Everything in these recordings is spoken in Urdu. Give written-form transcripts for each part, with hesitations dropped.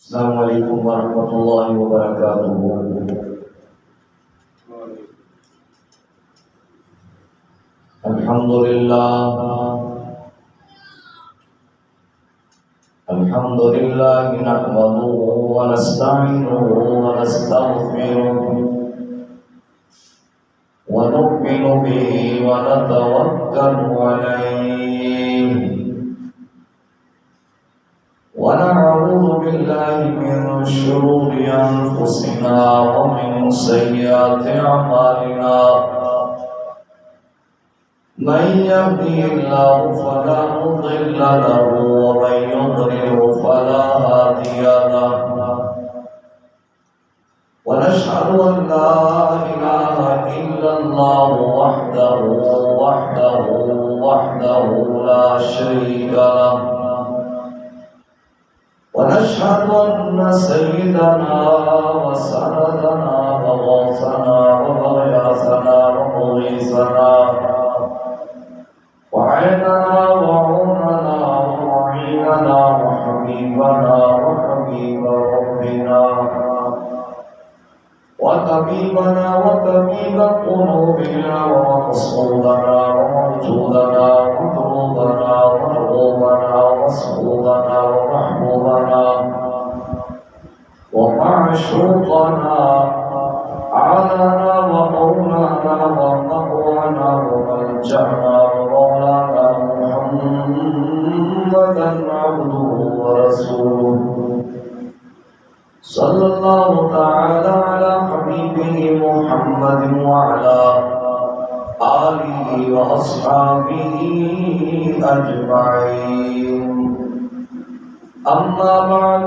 السلام علیکم ورحمۃ اللہ وبرکاتہ۔ الحمد للہ نحمده ونستعینه ونستغفره ونؤمن به ونتوکل علیہ ونعوذ بالله من شرور أنفسنا ومن سيئات أعمالنا من يهده الله فلا مضل له ومن يضلل فلا هادي له ونشهد أن لا إله إلا الله وحده لا شريك له ونشهد أن سيدنا وسندنا وغوثنا وغياثنا ومغيثنا وعيننا وعوننا ومعيننا وحبيبنا وحبيب ربنا وطبيبنا وطبيب قلوبنا ومقصودنا وموجودنا ومطلوبنا ومرغوبنا ومسعودنا ومحبوبنا ومعشوقنا عالنا ومولانا ومقوانا وملجأنا ومولانا محمدا عبده ورسوله صلى الله تعالى على حبيبه محمد وعلى آله وأصحابه أجمعين. أما بعد،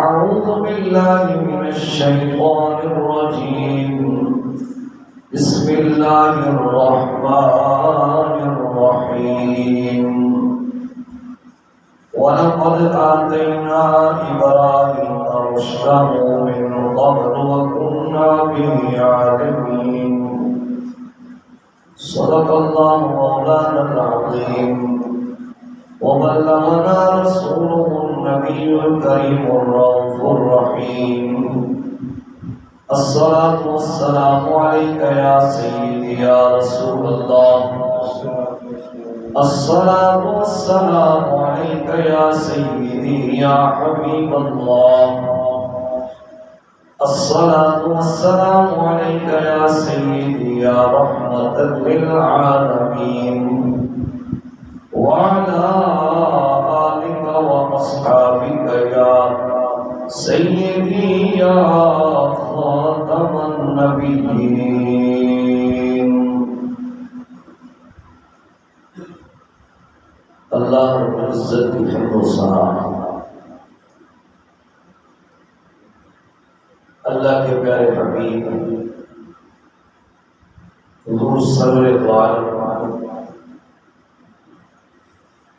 أعوذ بالله من الشيطان الرجيم. بسم الله الرحمن الرحيم. ولقد آتينا إبراهيم رشده من قبل وكنا به عالمين. صدق الله مولانا العظيم وبلغنا رسوله النبي الكريم الرؤوف الرحيم. الصلاة والسلام عليك يا سيدي يا رسول الله. الصلاة والسلام عليك يا سيدي يا حبيب الله. الصلاة والسلام عليك يا سيدي يا رحمة للعالمين وعلى آلك وأصحابك يا سيدي يا خاتم النبيين. اللہ رب العزت کی حمد و ثنا، اللہ کے پیارے حبیب حضور سرور دو عالم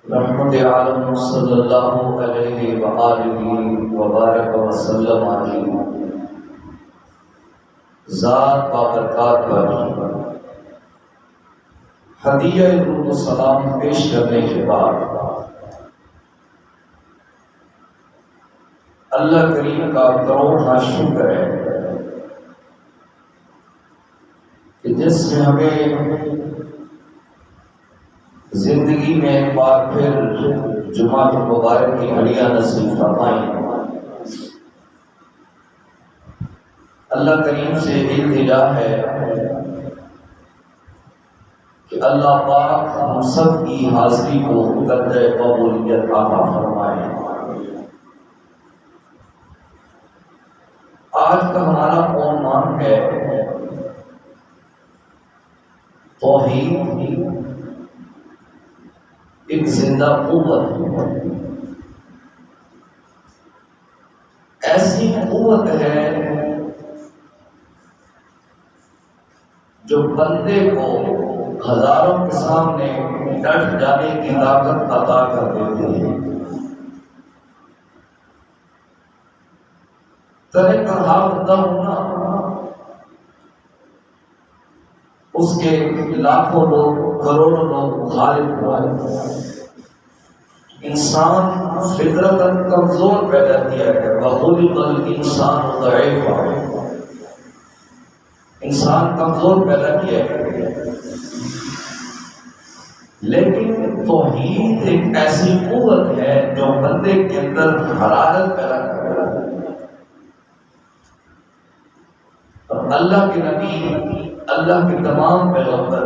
رحمت عالم صلی اللہ علیہ وآلہ وبارک وسلم علی ذات بابرکات پر ہدیہ درود و سلام پیش کرنے کے بعد اللہ کریم کا کروڑا شکر ہے کہ جس نے ہمیں زندگی میں ایک بار پھر جمعہ مبارک کی گھڑیاں نصیب فرمائی. اللہ کریم سے التجا ہے کہ اللہ پاک ہم سب کی حاضری کو قدر قبولیت عطا فرمائے. آج کا ہمارا عنوان ہے توحید ایک زندہ قوت. ایسی قوت ہے جو بندے کو ہزاروں کے سامنے ڈٹ جانے کی طاقت عطا کر دیتے ہیں. طرح کا حال ہونا اس کے لاکھوں لوگ کروڑوں لوگ غالب ہوئے. انسان فطرت کمزور پیدا کیا ہے، وخلق الانسان ضعیفا، انسان کمزور پیدا کیا ہے، لیکن توحید ایک ایسی قوت ہے جو بندے کے اندر حرارت پیدا کرتا ہے۔ اور اللہ کے نبی، اللہ کے تمام پیغمبر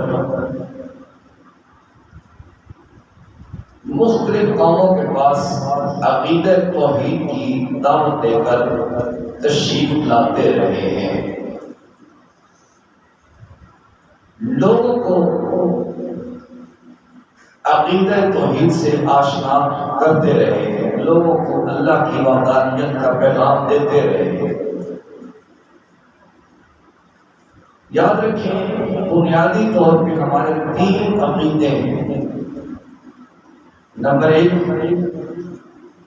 مختلف قوموں کے پاس عقیدہ توحید کی دعوت دے کر تشریف لاتے رہے ہیں، لوگوں کو عقیدہ توحید سے آشنا کرتے رہے ہیں، لوگوں کو اللہ کی وحدانیت کا پیغام دیتے رہے ہیں۔ یاد رکھیں بنیادی طور پہ ہمارے 3 عقیدے ہیں۔ نمبر 1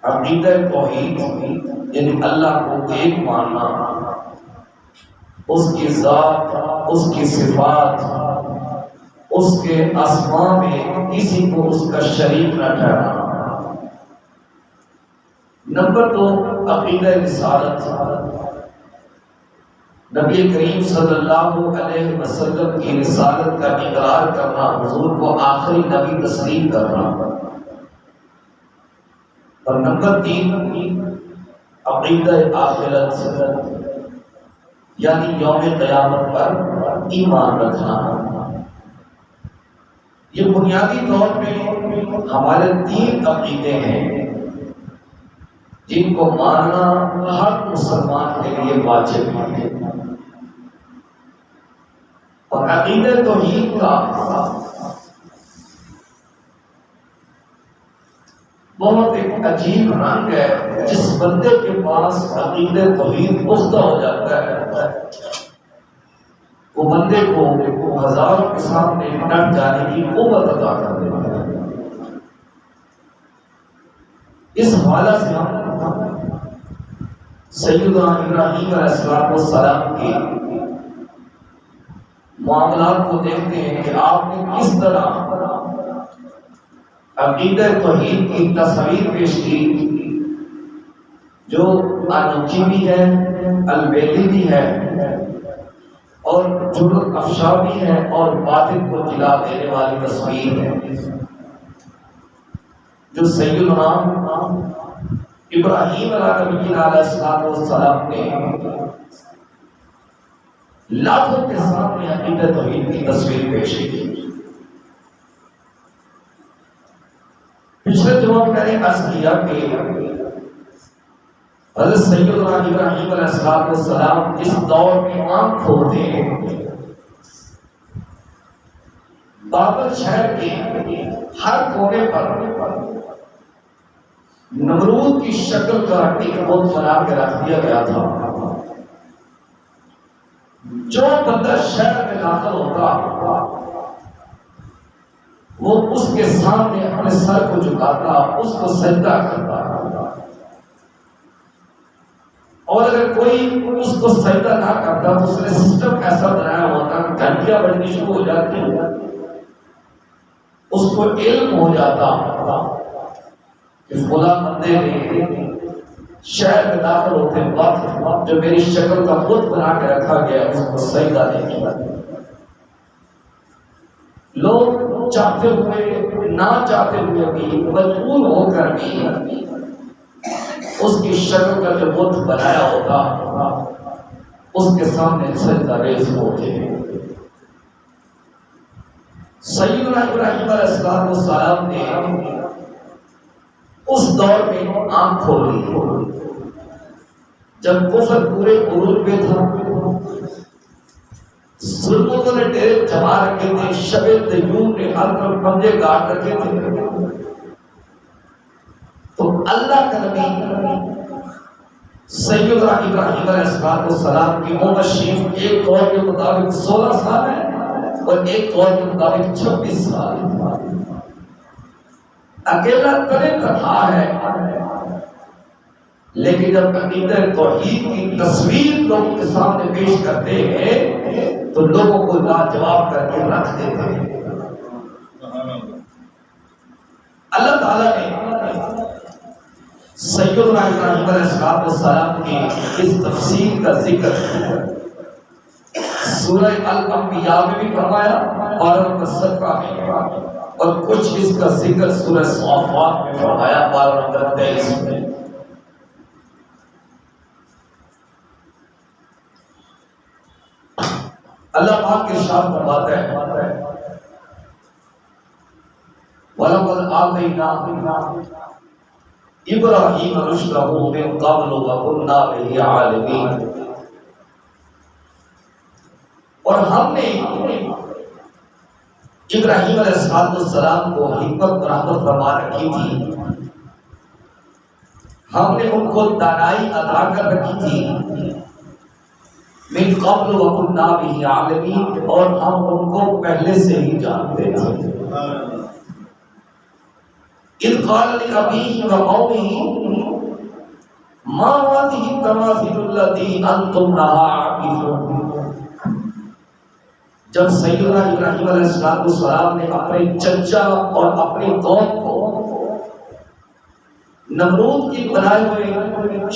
عقیدہ توحید، یعنی اللہ کو ایک ماننا، اس کی ذات، اس کی صفات، اس کے اسماء میں کسی کو اس کا شریک نہ ٹھہرانا۔ نمبر 2 عقیدہ رسالت، نبی کریم صلی اللہ علیہ وسلم کی رسالت کا اقرار کرنا، حضور کو آخری نبی تسلیم کرنا۔ اور نمبر 3 عقیدہ آخرت، یعنی یوم قیامت پر ایمان رکھنا۔ یہ بنیادی طور پہ ہمارے 3 عقیدے ہیں جن کو ماننا ہر مسلمان کے لیے واجب ہے۔ اور عقیدہ توحید کا بہت ایک عجیب رنگ ہے، جس بندے کے پاس عقیدہ توحید پختہ ہو جاتا ہے، وہ بندے کو ہزاروں کے سامنے ڈٹ جانے کی قوت عطا کر دیتا ہے۔ اس حوالے سے ہم سیدنا ابراہیم علیہ السلام کے معاملات کو دیکھتے ہیں کہ آپ نے کس طرح عقیدہ توحید کی تصویر پیش کی، جو انوکھی بھی ہے، البیلی بھی ہے، اور جرأت افشا بھی ہے، اور باطل کو جلا دینے والی تصویر ہے، جو سیدنا ابراہیم علیہ السلام نے لاکھوں کے سامنے عقیدہ توحید کی تصویر پیش کی۔ پچھلے جواب میں نے عرض کیا کہ حضرت سیدنا ابراہیم علیہ السلام اس دور میں آنکھ کھولتے ہیں، بابل شہر کے ہر کونے پر نمرود کی شکل کا ایک بت بنا کے رکھ دیا گیا تھا۔ جو بندہ شہر میں داخل ہوتا وہ اس کے سامنے اپنے سر کو جھکاتا، اس کو سجدہ کرتا، اور اگر کوئی اس کو سجدہ نہ کرتا تو اس نے سسٹم ایسا بنایا ہوتا کہ گھنٹیاں بجنی شروع ہو جاتی، اس کو علم ہو جاتا کہ فلاں بندے نے شہر میں داخل ہوتے وقت جو میری شکل کا بت بنا کے رکھا گیا اس کو سجدہ نہیں کیا۔ لوگ چاہتے ہوئے نہ چاہتے ہوئے بھی، مجبور ہو کر بھی اس کی شکل کا جو بت بنایا ہوتا اس کے سامنے سجدہ ریز ہوتے ہیں۔ سیدنا ابراہیم علیہ السلام نے اس دور میں آنکھ کھولی جب کفر پورے عروج میں تھا، ظلمتوں نے ڈیرے جما رکھے تھے، شب دیون نے ہر طرف پنجے کاٹ رکھے تھے، تو اللہ کا نبی سیدنا ابراہیم علیہ السلام کی عمر شریف ایک قول کے مطابق 16 سال ہے اور ایک قول کے مطابق 26 سال ہے۔ اکیلا تنے تنہا ہے، لیکن جب عقیدہ توحید کی تصویر لوگوں کے سامنے پیش کرتے ہیں تو لوگوں کو لاجواب کر کے رکھ دیتے ہیں۔ اللہ تعالیٰ نے سیدنا ابراہیم علیہ السلام کی اس تفصیل کا ذکر سورہ الانبیاء میں بھی فرمایا اور مصدقہ میں، اور کچھ اس کا ذکر سورہ صافات میں فرمایا 12-23 میں۔ اللہ پاک ارشاد فرماتا ہے وَلَقَدْ آتَيْنَا إِبْرَاهِيمَ رُشْدَهُ مِنْ قَبْلُ وَكُنَّا بِهِ عَالِمِينَ، اور ہم نے ابراہیم علیہ السلام کو حکمت و رحمت فرما رکھی تھی، ہم نے ان کو دانائی عطا کر رکھی تھی، من قبل وکنا بہ عالمین، اور ہم ان کو پہلے سے ہی جانتے تھے۔ اذ قال لأبیہ وقومہ ما هذه التماثيل التي انتم لها عاکفون، جب سیدنا ابراہیم علیہ السلام نے اپنے چچا اور اپنی قوم کو نمرود کی بنائے ہوئے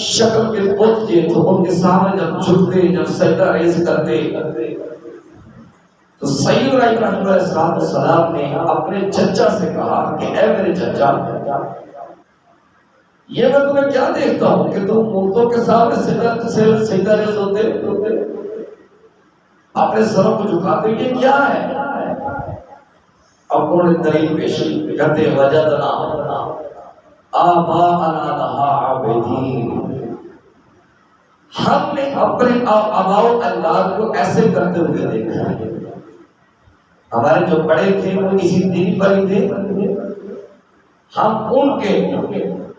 شکل کے بت تھے تو ان کے سامنے جب جھکتے، جب سجدہ ریز کرتے، تو سیدنا ابراہیم علیہ السلام نے اپنے چچا سے کہا کہ اے میرے چچا، یہ میں تمہیں کیا دیکھتا ہوں کہ تم مردوں کے سامنے سجدہ ریز ہوتے، اپنے سروں کو جھکاتے، یہ کیا ہے؟ اب انہوں نے دلیل پیش کی، کہتے وجدنا آباءنا لہا عابدین، ہم نے اپنے آباء و اجداد کو ایسے کرتے ہوئے دیکھا ہے، ہمارے جو بڑے تھے وہ اسی دین پر ہی تھے، ہم ان کے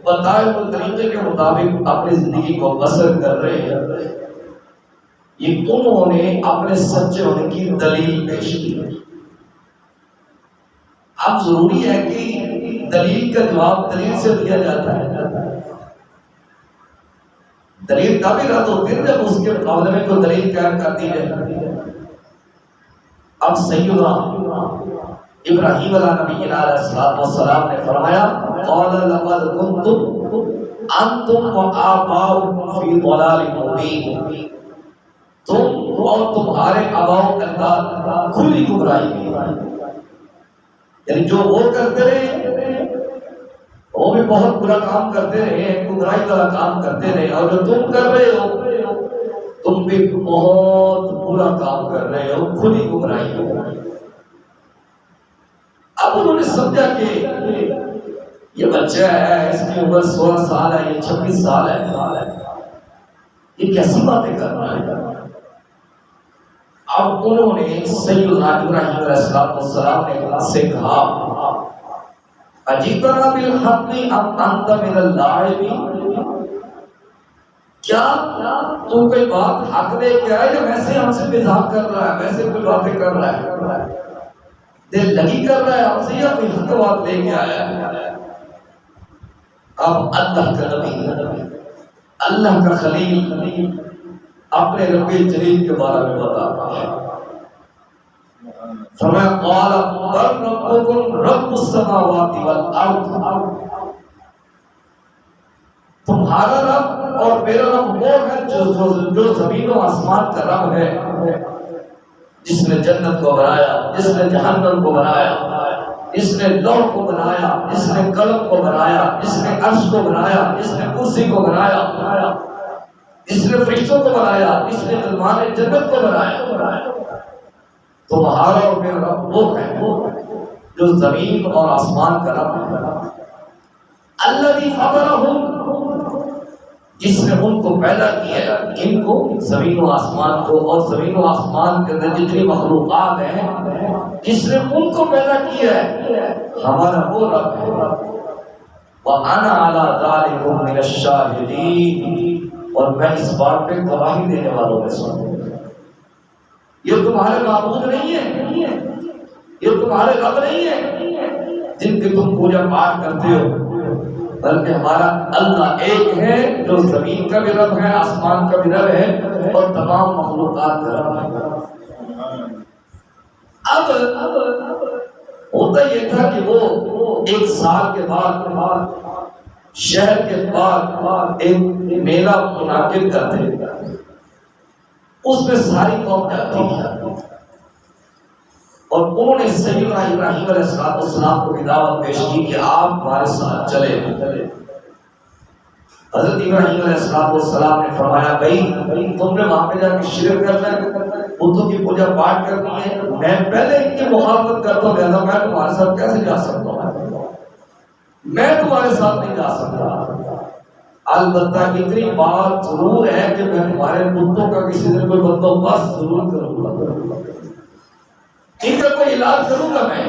بتائے ہوئے طریقے کے مطابق اپنی زندگی کو بسر کر رہے ہیں۔ یہ انہوں نے اپنے سچے ہونے کی دلیل پیش کی۔ اب ضروری ہے کہ دلیل کا جواب دلیل سے دیا جاتا ہے، دلیل تبھی رد ہوتی ہے جب اس کے مقابلے میں کوئی دلیل قائم کر دی جائے۔ اب سیدنا ابراہیم علیہ نبینا علیہ السلام نے فرمایا قال لقد كنتم انتم وآباؤكم في ضلال مبين، تم اور تمہارے آباء و اجداد کھلی گمراہی میں، یعنی جو وہ کرتے رہے وہ بھی بہت برا کام کرتے رہے، گمراہی والا کام کرتے رہے، اور جو تم کر رہے ہو تم بھی بہت برا کام کر رہے ہو، کھلی گمراہی ہو۔ اب انہوں نے سمجھا کہ یہ بچہ ہے، اس کی عمر 16 سال ہے، یہ 26 سال ہے، یہ کیسی باتیں کر رہا ہے؟ اب انہوں نے سیدنا ابراہیم علیہ السلام نے سے کہا اجیتنا بالحق ام انت من اللاعبین، کیا تو کوئی بات حق لے کے آیا یا ویسے ہم سے مذاق کر رہا ہے، ویسے کوئی باتیں کر رہا ہے، دل لگی کر رہا ہے ہم سے، یا کوئی حق بات لے کے آیا ہے؟ اب اللہ کا نبی، اللہ کا خلیل اپنے رب جلیل کے بارے میں بتاتا ہے، فرمایا قال بل ربکم رب السماوات والارض، تمہارا رب اور میرا رب وہ ہے جو زمین و آسمان کا رب ہے، جس نے جنت کو بنایا، جس نے جہنم کو بنایا، جس نے لوح کو بنایا، جس نے قلم کو بنایا، جس نے عرش کو بنایا، جس نے کرسی کو بنایا، جس نے فرشتوں کو بنایا، جس نے غلمان جنت کو بنایا، تمہارا اور میرا رب وہ ہے جو زمین اور آسمان کا رب ہے، الذی فطرہم، جس نے ان کو پیدا کیا، ان کو زمین و آسمان کو، اور زمین و آسمان کے اندر جتنی مخلوقات ہیں جس نے ان کو پیدا کیا ہے، ہمارا وہ رب ہے۔ وَأَنَا عَلَىٰ ذَلِكُم مِّنَ الشَّاهِدِينَ، اور میں اس بات پہ گواہی دینے والوں میں سے ہوں۔ یہ تمہارے معبود نہیں ہے، یہ تمہارے رب نہیں ہے جن کی تم پوجا پاٹ کرتے ہو، بلکہ ہمارا اللہ ایک ہے جو زمین کا بھی رب ہے، آسمان کا بھی رب ہے، اور تمام مخلوقات کا رب ہے۔ اب ہوتا یہ تھا کہ وہ 1 سال کے بعد شہر کے بعد ایک میلہ منعقد کرتے، اس میں ساری قوم جاتی ہے، اور انہوں نے سیدنا ابراہیم علیہ السلام کو دعوت پیش کی کہ آپ ہمارے ساتھ چلے۔ حضرت ابراہیم علیہ السلام نے فرمایا بھائی تم نے وہاں پہ جا کے شرک کرنا ہے، بتوں کی پوجا پاٹ کرنی ہے، میں پہلے ان کی مخالفت کرتا ہوں، کہتا میں تمہارے ساتھ کیسے جا سکتا ہوں، میں تمہارے ساتھ نہیں جا سکتا، البتہ اتنی بات ضرور ہے کہ میں تمہارے بتوں کا کسی دن کوئی بندوبست ضرور کروں گا، ان کا کوئی علاج کروں گا میں۔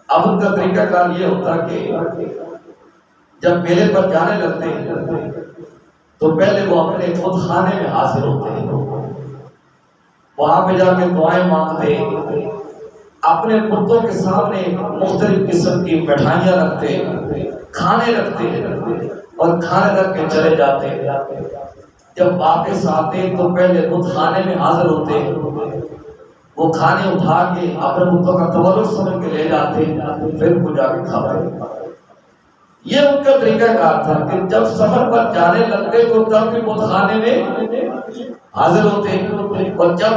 اب ان کا طریقہ کار یہ ہوتا کہ جب میلے پر جانے لگتے ہیں تو پہلے وہ اپنے خود خانے میں حاضر ہوتے ہیں، وہاں پہ جا کے دعائیں مانگتے، اپنے بتوں کے سامنے مختلف قسم کی مٹھائیاں رکھتے، کھانے رکھتے اور کھانے رکھ کے چلے جاتے۔ جب واپس آتے تو پہلے بت خانے میں حاضر ہوتے، وہ کھانے اٹھا کے اپنے بتوں کا تبرک سمجھ کے لے جاتے، پھر وہ جا کے کھاتے۔ یہ ان کا طریقہ کار تھا کہ جب سفر پر جانے لگتے تو تب بھی بت خانے میں حاضر ہوتے، اور جب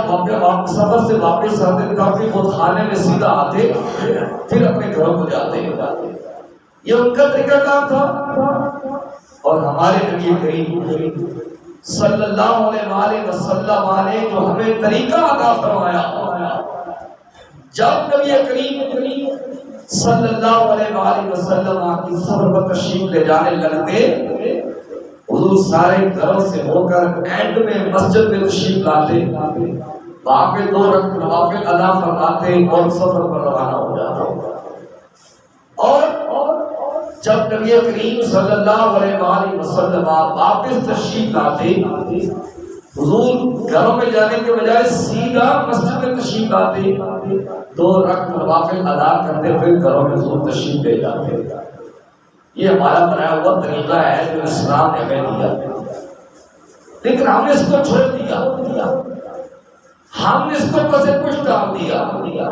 سفر سے واپس آتے تب بھی بت خانے میں سیدھا آتے، پھر اپنے گھروں کو جاتے۔ یہ ان کا طریقہ کار تھا۔ اور ہمارے نبی کریم صلی اللہ علیہ وسلم نے جو ہمیں طریقہ عطا فرمایا، جب نبی کریم صلی اللہ علیہ وسلم کی سفر پر تشریف لے جانے لگتے، حضور سارے گھروں سے ہو کر اینڈ میں مسجد میں تشریف لاتے، وہاں پہ 2 رکعت نوافل ادا فرماتے اور سفر پر روانہ ہو جاتے۔ اور جب نبی کریم صلی اللہ علیہ وسلم واپس تشریف لاتے، حضور گھروں میں جانے کے بجائے سیدھا مسجد میں تشریف لاتے، 2 رکعت نوافل ادا کرتے، پھر گھروں میں حضور تشریف لے جاتے۔ یہ ہمارا بنایا ہوا طریقہ ہے جو اسلام نے ہمیں دیا، لیکن ہم نے اس کو چھوڑ دیا، ہم نے اس کو پسے کچھ ڈال دیا۔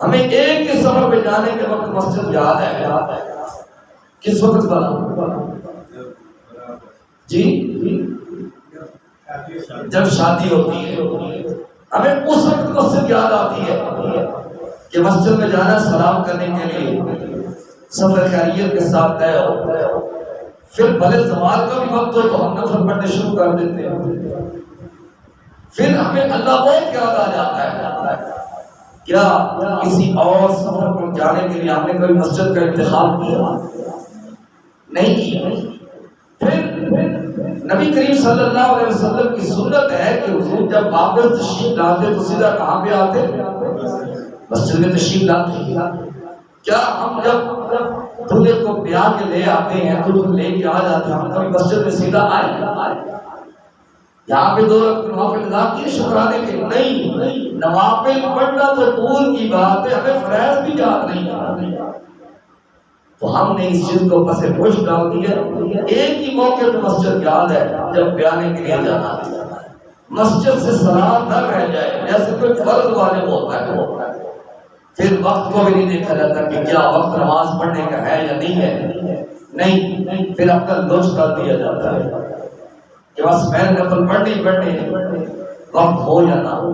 ہمیں ایک ہی سفر پہ جانے کے وقت مسجد یاد ہے، کس وقت بنا جی؟ جب شادی ہوتی ہے ہمیں اس وقت مسجد یاد آتی ہے کہ مسجد میں جانا سلام کرنے کے لیے، سفر خیریت کے ساتھ طے ہو، پھر بھلے زوال کا بھی وقت ہو تو ہم نفل پڑھنے شروع کر دیتے ہیں، پھر ہمیں اللہ بہت یاد آ جاتا ہے۔ کیا کسی اور سفر پر جانے کے لیے ہم نے کبھی مسجد کا انتخاب کیا؟ نہیں کیا۔ پھر نبی کریم صلی اللہ علیہ وسلم کی سنت ہے کہ حضور جب واپس تشریف لاتے تو سیدھا کہاں پہ آتے؟ مسجد میں تشریف لاتے۔ کیا ہم جب دلہے کو بیاہ کے لے آتے ہیں تو لے کے آ جاتے ہیں، ہم کبھی مسجد میں سیدھا آئے؟ یہاں پہ 2 رکعت نوافل ادا کیے شکرانے کے؟ نہیں، نوافل پڑھنا تو دور کی بات ہے، ہمیں فرائض بھی یاد نہیں۔ تو ہم نے اس چیز کو پسے پوش ڈال دیا۔ ایک ہی موقع تو مسجد یاد ہے جب بیانے کے لیے جانا ہے، مسجد سے سلام نہ رہ جائے جیسے کوئی فرض واجب ہوتا ہے۔ پھر وقت کو بھی نہیں دیکھا جاتا کہ کیا وقت نماز پڑھنے کا ہے یا نہیں ہے، نہیں، پھر اپنا لطف کر دیا جاتا ہے کہ بس میں نفل پڑھنے وقت ہو یا نہ ہو۔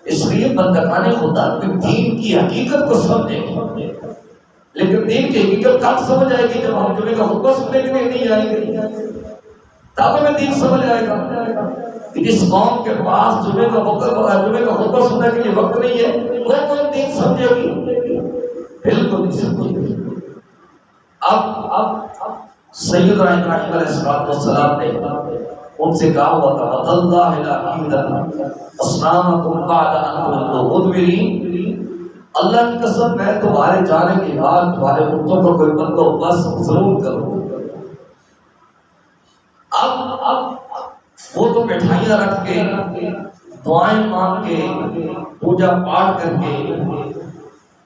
اس لیے بندگان خدا کہ دین کی حقیقت کو سمجھے، لیکن دین کی حقیقت کب سمجھ آئے گی؟ جب ہم جمعے کا خطبہ سننے کے لیے نہیں آئیں گے، تب ہمیں دین سمجھ آئے گا۔ جس قوم کے پاس جمعے کا خطبہ سننے کے لیے وقت نہیں ہے، وہ کون دین سمجھے گی؟ بالکل نہیں سمجھے گی۔ اب سیدنا ابراہیم علیہ السلام نے ان سے کہا ہوا تھا وَتَاللَّهِ لَأَكِيدَنَّ أَصْنَامَكُمْ بَعْدَ أَن تُوَلُّوا مُدْبِرِينَ، اللہ کی قسم میں تمہارے جانے کے بعد تمہارے بتوں کو کوئی بندوبست ضرور کروں۔ اب وہ تو مٹھائیاں رکھ کے، دعائیں مانگ کے، پوجا پاٹ کر کے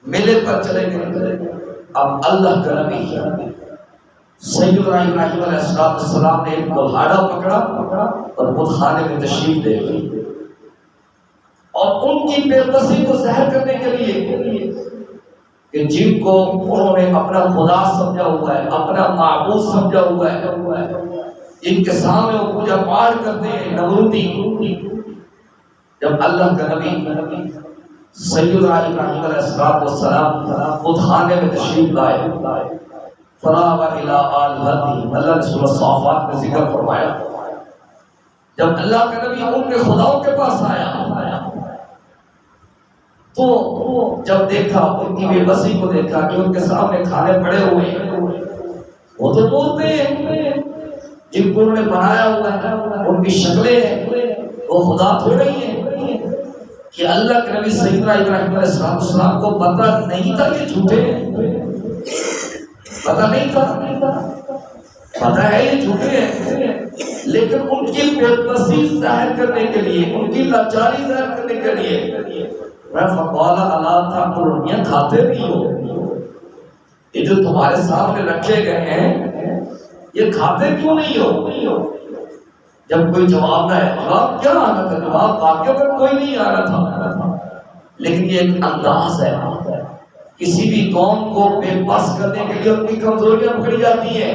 میلے پر چلے گئے۔ اب اللہ کا نبی سیدنا ابراہیم علیہ السلام نے ایک کلہاڑا پکڑا اور بت خانے میں تشریف لے گئے، اور ان کی بے بسی کو ظاہر کرنے کے لیے کہ جن کو انہوں نے اپنا خدا سمجھا ہوا ہے، اپنا معبود سمجھا ہوا ہے، ان کے سامنے وہ پوجا پاٹ کرتے ہیں نمرودی، جب اللہ کا نبی سیدنا ابراہیم علیہ السلام خود خانے میں تشریف لائے، فراغ الی آلہتہم، اللہ نے سورہ صافات میں ذکر فرمایا، جب اللہ کا نبی ان کے خداؤں کے پاس آیا تو جب دیکھا ان کی بے بسی کو دیکھا کہ ان کے سامنے کھانے پڑے ہوئے ہیں، وہ تو بولتے ہیں جن کو انہوں نے بنایا ہوا ہے ان کی شکلیں ہیں، وہ خدا تھوڑے ہی ہیں، کہ اللہ کے نبی سیدنا ابراہیم علیہ السلام کو پتہ نہیں تھا یہ جھوٹے ہیں، پتہ نہیں تھا، پتہ ہے یہ جھوٹے ہیں، لیکن ان کی بے بسی ظاہر کرنے کے لیے، ان کی لاچاری ظاہر کرنے کے لیے فَقَالَ أَلَا تَأْكُلُونَ، یہ کھاتے نہیں ہو، یہ جو تمہارے سامنے رکھے گئے ہیں یہ کھاتے کیوں نہیں ہو؟ جب کوئی جواب نہ ہے، جواب کیا آنا تھا؟ جواب واقعہ پر کوئی نہیں آنا تھا، لیکن یہ ایک انداز ہے، کسی بھی قوم کو بے بس کرنے کے لیے ان کی کمزوریاں پکڑی جاتی ہیں،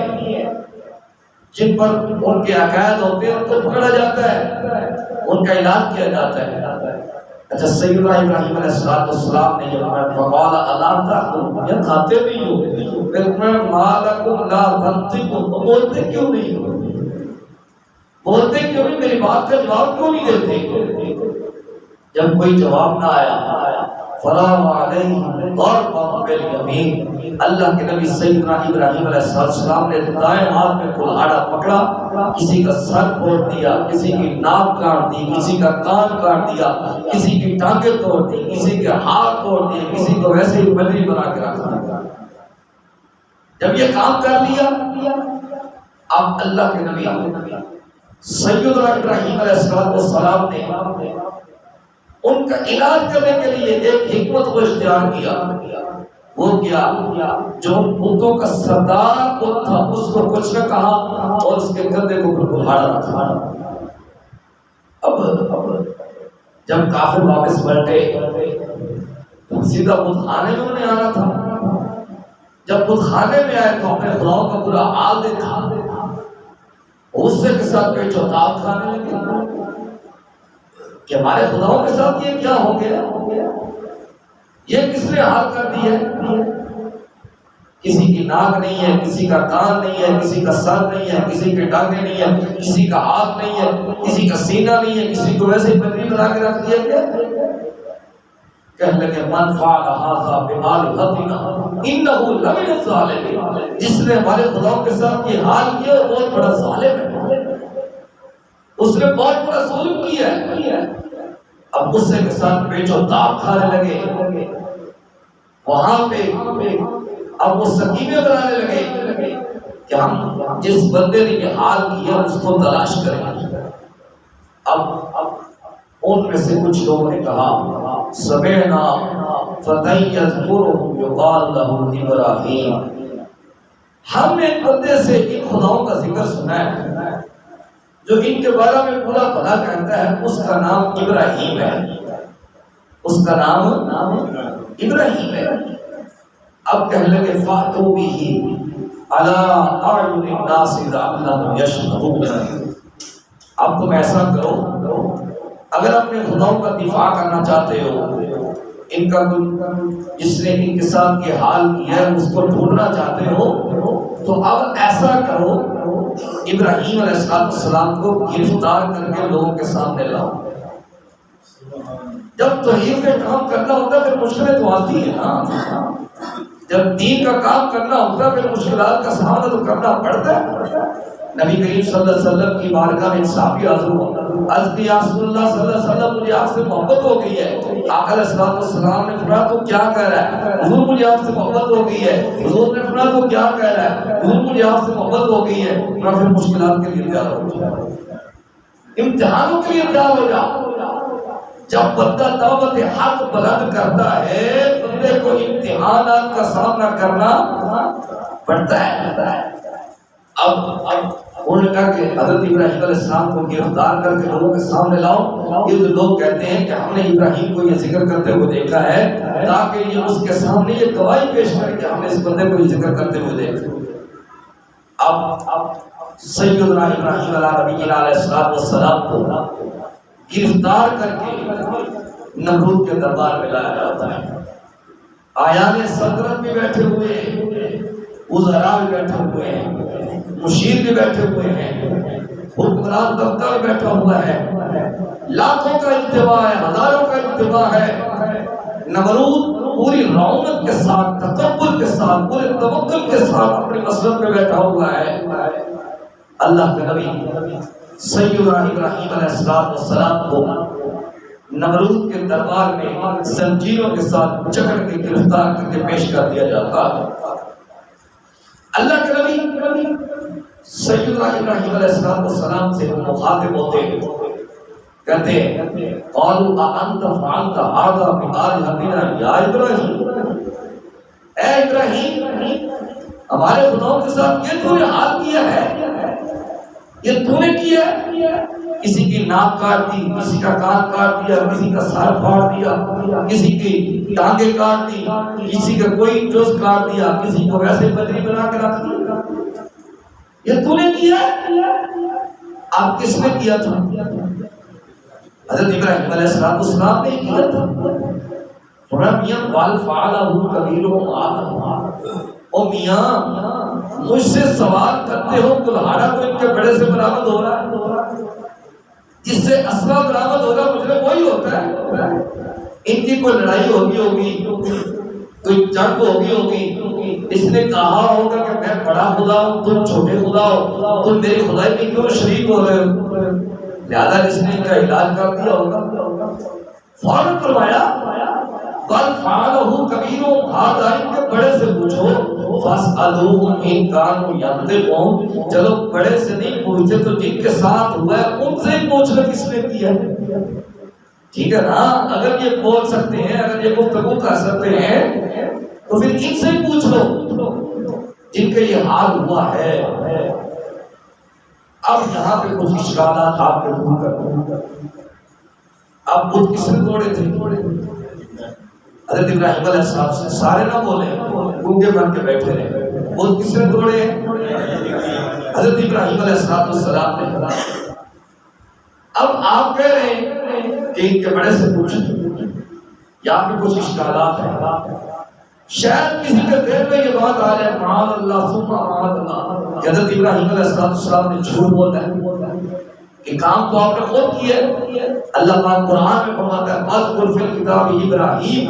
جن پر ان کے عقائد ہوتے ہیں ان کو پکڑا جاتا ہے، ان کا علاج کیا جاتا ہے۔ اچھا سیدنا ابراہیم علیہ السلام نے جب فقال الا تاکلون، یہ کھاتے نہیں ہو، پھر ما لکم لا تنطقون، تو بولتے کیوں نہیں ہو؟ بولتے کیوں نہیں؟ میری بات کا جواب کیوں نہیں دیتے؟ جب کوئی جواب نہ آیا فراغ علیہم ضربا بالیمین، اللہ کے نبی سیدنا ابراہیم علیہ السلام نے دائیں ہاتھ میں کلہاڑا پکڑا، کسی کا سر پھوڑ دیا، کسی کی ناک کاٹ دی، کسی کا کان کاٹ دیا، کسی کی ٹانگیں توڑ دی، کسی کے ہاتھ توڑ دیے، کسی کو ویسے ہی بندری بنا کے رکھا۔ جب یہ کام کر لیا، اب اللہ کے نبی سیدنا ابراہیم علیہ السلام نے ان کا علاج کرنے کے لیے ایک حکمت کو اختیار کیا، وہ کیا؟ جو بتوں کا سردار بت تھا اس کو کچھ نہ کہا اور اس کے گدے کو کلہاڑا رکھا۔ اب جب کافر واپس پلٹے تو سیدھا بت خانے میں انہیں آنا تھا، جب بت خانے میں آئے تو اپنے خداؤں کا برا حال دیکھا، غصے کے ساتھ پیٹ و تاب کھانے لگے کہ ہمارے خداؤں کے ساتھ یہ کیا ہو گیا، یہ کس نے حال کر دی ہے؟ کسی کی ناک نہیں ہے، کسی کا کان نہیں ہے، کسی کا سر نہیں ہے، کسی کے ٹانگیں نہیں ہے، کسی کا ہاتھ نہیں ہے، کسی کا سینہ نہیں ہے، کسی کو ویسے ہی بندری بنا کے رکھ دیا گیا۔ کہنے لگے من فعل ھذا بآلہتنا انہ لمن الظالمین، جس نے ہمارے خداؤں کے ساتھ یہ حال کیا وہ بہت بڑا ظالم ہے، اس نے بہت بڑا ظلم کیا ہے۔ اب غصے کے ساتھ پیچ و تاب کھانے لگے، وہاں پہ اب وہ سکینے بنانے لگے کہ ہم جس بندے نے یہ حال کیا اس کو تلاش کریں۔ اب ان میں سے کچھ لوگوں نے کہا سمعنا فتى يذكرهم يقال له ابراہیم، ہم نے ایک بندے سے ان خداؤں کا ذکر سنا ہے جو ان کے بارے میں پورا بھلا کہتا ہے، اس کا نام ابراہیم ہے، اس کا نام ابراہیم ہے۔ اب کہنے لگے فاتوا به علی اعین الناس لعلهم یشهدون، اب تم ایسا کرو، اگر اپنے خداؤں کا دفاع کرنا چاہتے ہو، ان کا جس نے ان کے ساتھ یہ حال کیا ہے اس کو ڈھونڈنا چاہتے ہو، تو اب ایسا کرو ابراہیم علیہ السلام کو گرفتار کر کے لوگوں کے سامنے لاؤ۔ جب توحید کا کام کرنا ہوتا ہے پھر مشکلیں تو آتی ہیں نا، جب دین کا کام کرنا ہوتا ہے پھر مشکلات کا سامنا تو کرنا پڑتا ہے۔ نبی کریم صلی اللہ علیہ وسلم کی بارگاہ میں صحابی حاضر ہوا، عرض کیا رسول اللہ صلی اللہ علیہ وسلم مجھے آپ سے محبت ہو گئی ہے۔ آقا علیہ السلام نے فرمایا تو کیا کہہ رہا ہے؟ حضور مجھے آپ سے محبت ہو گئی ہے۔ حضور نے فرمایا تو کیا کہہ رہا ہے؟ حضور مجھے آپ سے محبت ہو گئی ہے۔ پھر مشکلات کے لیے تیار ہو جاؤ، امتحانوں کے لیے تیار ہو جاؤ۔ جب بندہ دعوت حق بلند کرتا ہے بندے کو امتحانات کا سامنا کرنا پڑتا ہے۔ اب انہوں نے کہا کہ حضرت ابراہیم علیہ السلام کو گرفتار کر کے لوگوں کے سامنے لاؤ، یہ جو لوگ کہتے ہیں کہ ہم نے ابراہیم کو یہ ذکر کرتے ہوئے دیکھا ہے، تاکہ یہ اس کے سامنے یہ گواہی پیش کرے کہ ہم نے اس بندے کو یہ ذکر کرتے ہوئے دیکھا۔ اب سیدنا ابراہیم علیہ السلام کو گرفتار کر کے نمرود کے دربار میں لایا جاتا ہے۔ آیان سلطنت بھی بیٹھے ہوئے ہیں، وزراء بھی بیٹھے ہوئے ہیں، مشیر بھی بیٹھے ہوئے ہیں، حکمران طبقہ بھی بیٹھا ہوا ہے، لاکھوں کا اجتماع ہے، ہزاروں کا اجتماع ہے۔ نمرود پوری رونق کے ساتھ، تکبر کے ساتھ، پورے توکل کے ساتھ اپنی مسجد میں بیٹھا ہوا ہے۔ اللہ کے نبی سیدنا ابراہیم علیہ السلام کو نمرود کے دربار میں زنجیروں کے ساتھ جکڑ کے گرفتار کر کے پیش کر دیا جاتا ہے۔ اللہ کے نبی سیدنا ابراہیم علیہ السلام سے مخاطب ہوتے ہیں، کہتے ہیں قالوا انت فعلت هذا بآلهتنا یا ابراہیم، اے ابراہیم ہمارے خداؤں کے ساتھ یہ تو نے حال کیا ہے، یہ تو نے کیا ہے؟ کسی کی ناک کاٹ دی، کسی کا کان کاٹ دیا، کسی کا سر پھاڑ دیا، کسی کی ٹانگیں کاٹ دی، کسی کا کوئی جز کاٹ دیا، کسی کو ویسے بدری بنا کے رکھ دیا، یہ تو نے کیا ہے؟ آپ کس نے کیا تھا؟ حضرت ابراہیم علیہ السلام نے کیا تھا۔ فرمایا میاں بال فعلہ کبیرہم ھذا، او میاں مجھ سے سوال کرتے ہو کلہاڑا تو ان کے بڑے سے برآمد ہو رہا ہے، جس سے اسبا برآمد ہو رہا مجرم وہی ہوتا ہے۔ ان کی کوئی لڑائی ہوگی، کوئی جنگ ہوگی، اس نے کہا ہوگا کہ میں بڑا خدا ہوں، تم چھوٹے خدا ہو، تم میری خدائی میں کیوں شریک ہو رہے ہو، لہذا اس نے ان کا علاج کر دیا ہوگا۔ فوراً فرمایا بل فعلہ کبیرہم ھذا، ان کے بڑے سے پوچھو، فاسألوہم ان کانوا ینطقون، چلو بڑے سے نہیں پوچھے تو جن کے ساتھ ہوا ہے ان سے ہی پوچھ لو کس نے کیا ہے، ٹھیک ہے نا؟ اگر یہ بول سکتے ہیں، اگر یہ گفتگو کر سکتے ہیں تو پھر ان سے ہی پوچھ لو جن کے یہ حال ہوا ہے۔ اب یہاں پہ کچھ اشکالات آپ کے دور کرتے ہیں۔ اب بت کس نے توڑے تھے؟ حضرت ابراہیم علیہ السلام سے سارے نہ بولے، گونگے بن کے بیٹھے رہے۔ بت کس نے توڑے؟ حضرت ابراہیم علیہ السلام نے۔ اب آپ کہہ رہے ہیں کہ ان کے بڑے سے پوچھیں، یہاں پہ کچھ اشکالات ہیں، شاید کسی کے ذہن میں یہ بات آ جائے معاذ اللہ ثم معاذ اللہ کہ حضرت ابراہیم علیہ السلام نے جھوٹ بولا ہے، کہ کام تو آپ نے خود کیا ہے۔ اللہ پاک قرآن میں فرماتا ہے اذکر فی الکتاب ابراہیم،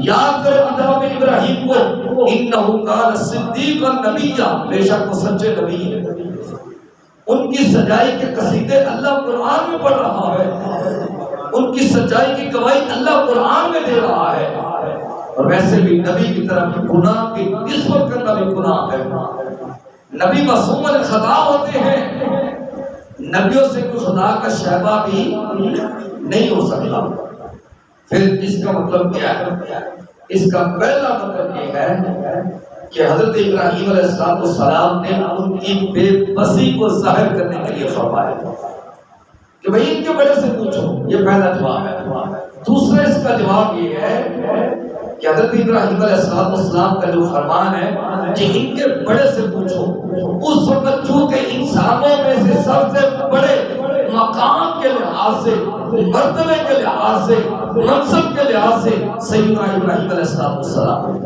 یاد کرو کتاب ابراہیم کو، انہ کان صدیقا نبیا، بے شک وہ سچے نبی ہیں۔ ان کی سچائی کے قصیدے اللہ قرآن میں پڑھ رہا ہے، ان کی سچائی کی گواہی اللہ قرآن میں دے رہا ہے۔ اور ویسے بھی نبی کی طرف گناہ کی نسبت کرنا بھی گناہ ہے۔ نبی معصوم الخطا ہوتے ہیں، نبیوں سے کوئی خدا کا شائبہ بھی نہیں ہو سکتا۔ پھر اس کا مطلب کیا ہے؟ اس کا پہلا مطلب یہ ہے کہ حضرت ابراہیم علیہ السلام نے ان کی بے بسی کو ظاہر کرنے کے لیے فرمایا کہ بھئی ان کے بڑے سے پوچھو، یہ پہلا جواب ہے۔ دوسرا اس کا جواب یہ ہے کہ حضرت ابراہیم علیہ السلام کا جو فرمان ہے کہ ان کے بڑے سے پوچھو، اس وقت چونکہ انسانوں میں سے سب سے بڑے مقام کے لحاظ سے، مرتبے کے لحاظ سے، منصب کے لحاظ سے سیدنا ابراہیم علیہ السلام،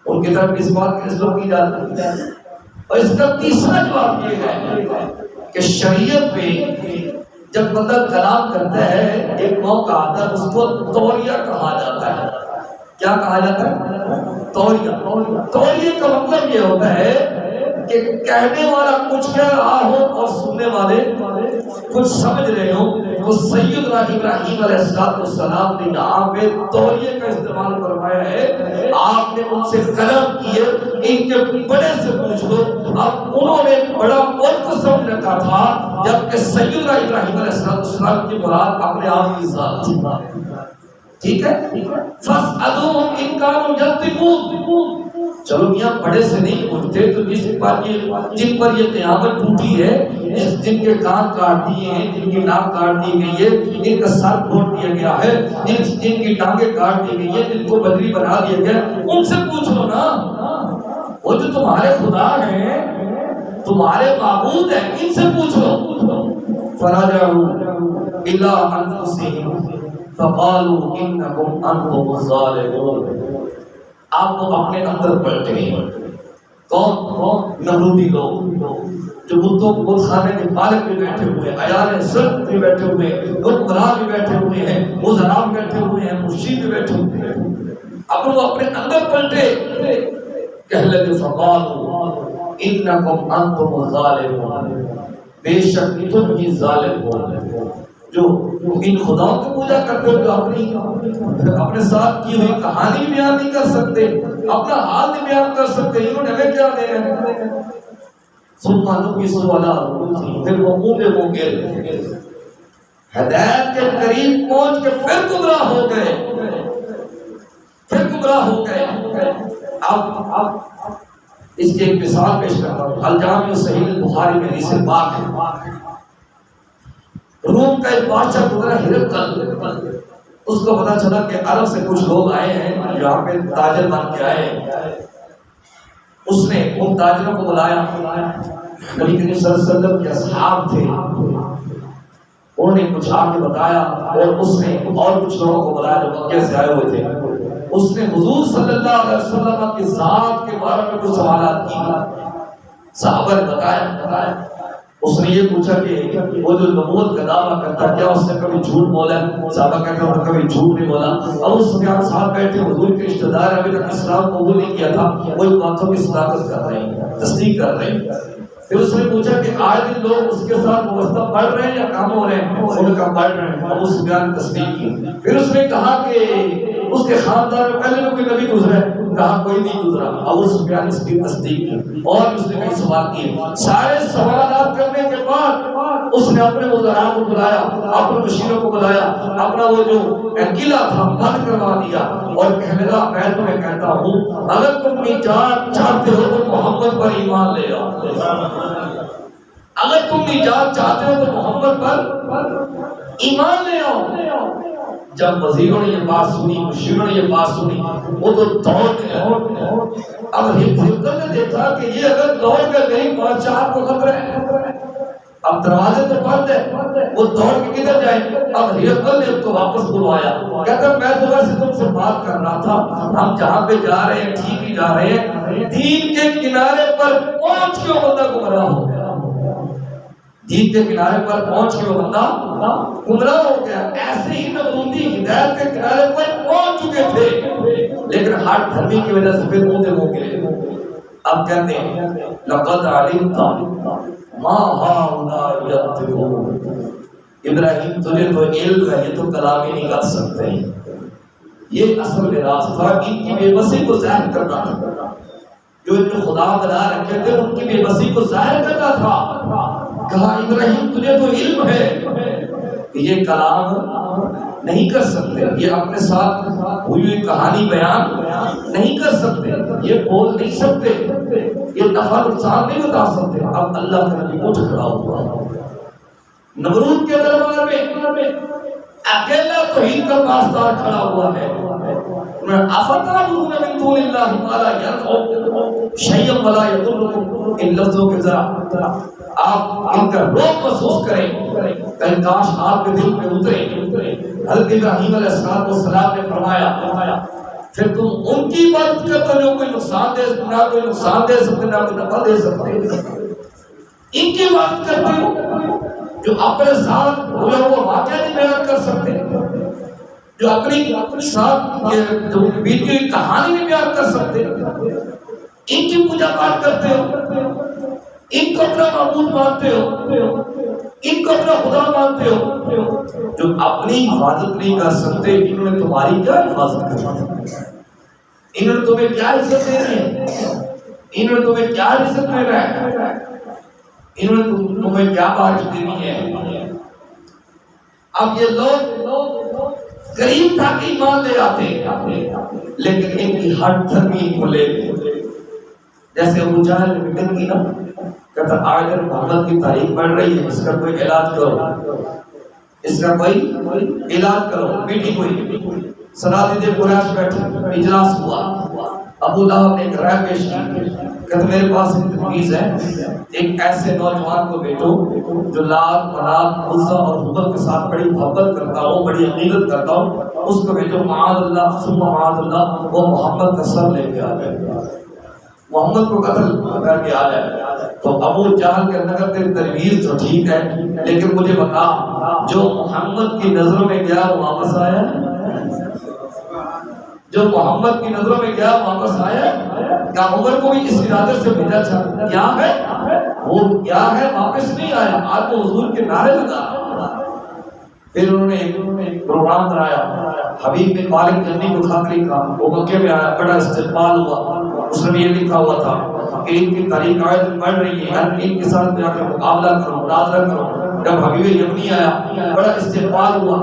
ان کی طرف اس بات کی نسبت کی جاتی ہے۔ اور اس کا تیسرا جواب یہ ہے کہ شریعت میں جب بندہ کلام کرتا ہے ایک موقع آتا ہے، اس کو توریہ کہا جاتا ہے۔ کیا کہا جاتا ہے؟ توریہ۔ توریہ کا مطلب یہ ہوتا ہے کہ کہنے والا کچھ کہہ رہا ہو اور سننے والے کچھ سمجھ رہے ہو۔ تو سیدنا ابراہیم علیہ السلام نے یہاں پہ توریہ کا استعمال فرمایا ہے۔ آپ نے ان سے کلام کیے، ان کے بڑے سے پوچھ لو۔ اب انہوں نے بڑا ملک سمجھ رکھا تھا، جبکہ سیدنا ابراہیم علیہ السلام کی مراد اپنے آپ کی ذات تھی۔ ٹھیک ہے؟ فَاسْأَلُوهُمْ إِنْ كَانُوا يَنْطِقُونَ، چلو میاں بڑے سے نہیں پوچھتے تو جن پر یہ قیامت ٹوٹی ہے، جن کے کان کاٹ دیے ہیں، جن کی ناک کاٹ دی گئی ہے، جن کا سر پھوڑ دیا گیا ہے، جن کی ٹانگیں کاٹ دی گئی ہے، جن کو بدری بنا دیا گیا، ان سے پوچھ لو نا۔ وہ جو تمہارے خدا ہیں، تمہارے معبود ہیں، ان سے پوچھ لو۔ فَرَجَعُوا إِلَىٰ أَنفُسِهِمْ فَقَالُوا إِنَّكُمْ أَنْتُمُ الظَّالِمُونَ۔ آپ کو اپنے اندر پلٹے ہیں۔ کون؟ نمرودی لوگ جو بت خانے کے مالک بھی بیٹھے ہوئے، عیال سرد بھی بیٹھے ہوئے، حکمراں بھی بیٹھے ہوئے ہیں، وزراء بھی بیٹھے ہوئے ہیں، مرشد بھی بیٹھے ہوئے ہیں۔ اب وہ اپنے اندر پلٹے، کہنے لگے فَقَالُوا إِنَّكُمْ أَنْتُمُ الظَّالِمُونَ، بے شک تم ہی ظالم ہو جو ان خداؤں کی پوجا کرتے ہو، جو اپنے ساتھ کی ہوئی کہانی بیان نہیں کر سکتے، اپنا حال نہیں بیان کر سکتے، انہوں نے ہمیں کیا دے رہے ہیں۔ سلطانوں کی سوالا پھر وہ منہ پہ منہ گئے، ہدایت کے قریب پہنچ کے پھر گمراہ ہو گئے، پھر گمراہ ہو گئے۔ اب اس کی ایک مثال پیش کرتا ہوں۔ الجامع صحیح البخاری میں حدیث پاک ہے، روم کا ایک بادشاہ گزرا ہرقل، اس کو پتا چلا کہ عرب سے کچھ لوگ آئے ہیں، یہاں پہ تاجر بن کے آئے ہیں۔ اس نے ان تاجروں کو بلایا، نبی کریم صلی اللہ علیہ وسلم کے اصحاب تھے، انہوں نے کچھ آ کے بتایا، اور اس نے اور کچھ لوگوں کو بلایا جو مکے سے آئے ہوئے تھے۔ اس نے حضور صلی اللہ علیہ وسلم کی ذات کے بارے میں کچھ سوالات کی، صحابہ نے بتایا۔ اس نے یہ پوچھا کہ وہ جو نبوت کا دعویٰ کرتا کیا اس نے کبھی جھوٹ بولا؟ صحابہ کہتے ہیں کبھی جھوٹ نہیں بولا۔ ابو سفیان صاحب بیٹھے، حضور کے رشتہ دار، ابھی تک اسلام قبول نہیں کیا تھا، وہ ان باتوں کی صداقت کر رہے ہیں، تصدیق کر رہے ہیں۔ پھر اس نے پوچھا کہ آج دن لوگ اس کے ساتھ وابستہ پڑھ رہے ہیں یا کام ہو رہے ہیں؟ انہوں نے کہا پڑھ رہے ہیں۔ ابو سفیان نے تصدیق کی۔ پھر اس نے کہا کہ اس کے خاندان میں پہلے کوئی نبی گزرا ہے؟ کہا کوئی نہیں گزرا۔ ابو سفیان نے اس کی تصدیق کی، اور اس نے کئی سوال کیے۔ سارے سوالات کرنے کے بعد اس نے اپنے وزراء کو بلایا، اپنے مشیروں کو بلایا، اپنا وہ جو قلعہ تھا بند کروا دیا، اور کہنے لگا میں تمہیں کہتا ہوں اگر تم نجات چاہتے ہو تو محمد پر ایمان لے آؤ۔ اگر تم نجات چاہتے ہو تو محمد پر ایمان لے آؤ۔ جب وزیروں نے یہ بات سنی، مشیروں نے یہ بات سنی، وہ تو دوڑ گئے۔ اب ہرقل نے دیکھا کہ یہ اگر دوڑ کے گئی بادشاہ کو خطرہ ہے، اب دروازے تو بند ہے، وہ دوڑ کے کدھر جائیں؟ اب ہرقل نے اس کو واپس بلوایا، کہتا میں تم سے بات کر رہا تھا، ہم جہاں پہ جا رہے ہیں ٹھیک ہی جا رہے ہیں، دین کے کنارے پر پہنچ کے وہ بندہ گمراہ ہو گیا۔ دین کے کنارے پر پہنچ کے وہ بندہ گمراہ ہو گیا۔ ایسے ہی نمرودی ہدایت کے کنارے پر پہنچ چکے تھے، لیکن ہر دھرمی کی وجہ سے پھر منہ ہو گئے۔ اب کہتے ہیں لقد علمت ما هؤلاء يكتبون، ابراہیم تجھے تو علم ہے، یہ تو کلام ہی نہیں کر سکتے۔ یہ اصل میراث تھا، ان کی بے بسی کو ظاہر کرنا تھا، جو ان کو خدا بنا رکھے تھے ان کی بے بسی کو ظاہر کرنا تھا۔ کہا ابراہیم تجھے تو علم ہے کہ یہ کلام نہیں کر سکتے، یہ اپنے ساتھ ہوئی ہوئی کہانی بیان نہیں کر سکتے، یہ بول نہیں سکتے، یہ نفع نقصان نہیں بتا سکتے۔ اب اللہ کا نبی اٹھ کھڑا ہوا نمرود کے دربار میں، اکیلا توحید کا پاسدار کھڑا ہوا ہے۔ افتعبدون من دون اللہ ما لا ينفعکم شیئا ولا یضرکم، ان لفظوں کے ذرا آپ ان کا روح محسوس کریں، کاش آپ کے دل میں اترے۔ حضرت ابراہیم علیہ السلام نے فرمایا پھر تم ان کی عبادت کرتے ہو جو کوئی نقصان دے، نہ کوئی نقصان دے سکتے نہ کوئی نفع دے سکتے، ان کی عبادت کرتے ہو جو اپنے ساتھ ہوئے وہ واقعہ نہیں بیان کر سکتے، جو اپنی ساتھ جو بیتی ہوئی کہانی نہیں بیان کر سکتے، ان کی پوجا پاٹ کرتے ہو، ان کو اپنا معبود مانتے ہو، ان کو اپنا خدا مانتے ہو، جو اپنی حفاظت نہیں کر سکتے، انہوں نے تمہاری کیا حفاظت کرنی ہے؟ انہوں نے تمہیں کیا عزت دینی ہے؟ انہوں نے تمہیں کیا عزت دینا ہے؟ انہوں نے تمہیں کیا بارش دینی ہے؟ اب یہ لوگ قریب تھا کہ ایمان لے آتے، لیکن ان کی ہر دھرمی کو لے گئے۔ جیسے ابو جہل نے میٹنگ کی نا، کہتا اگر محمد کی تاریخ بڑھ رہی ہے اس کا کوئی علاج کرو، اس کا کوئی علاج کرو. میٹنگ ہوئی، سنادید قریش بیٹھے، اجلاس ہوا. ابو لہب نے ایک رائے پیش کی، کہتے میرے پاس ایک تجویز ہے، ایک ایسے نوجوان کو بیٹو جو لات منات عزا اور حبل کے ساتھ بڑی محبت کرتا ہو، بڑی عقیدت کرتا ہو، اس کو بیٹو. معاذ اللہ ثم معاذ اللہ وہ محمد کا سر لے کے آ جائے، محمد کو قتل کر کے آ جائے. تو ابو جہل کہنے لگا تیری تجویز تو ٹھیک ہے، لیکن مجھے بتا جو محمد کی نظروں میں گیا وہ واپس آیا؟ جو محمد کی نظروں میں گیا واپس آیا؟ کیا عمر کو بھی اس ارادے سے بھیجا تھا؟ کیا ہے وہ، کیا ہے واپس نہیں آیا. آج وہ حضور کے نعرے لگا. پھر انہوں نے ایک پروگرام بنایا، حبیب بن مالک جنی کو خاطری کا، وہ مکے میں آیا، بڑا استقبال ہوا. اس میں یہ لکھا ہوا تھا کہ ان کی تاریخ آیت بڑھ رہی ہے، ان کے ساتھ جا کر مقابلہ کرو، مناظرہ کرو. جب حبیب یمنی آیا بڑا استقبال ہوا،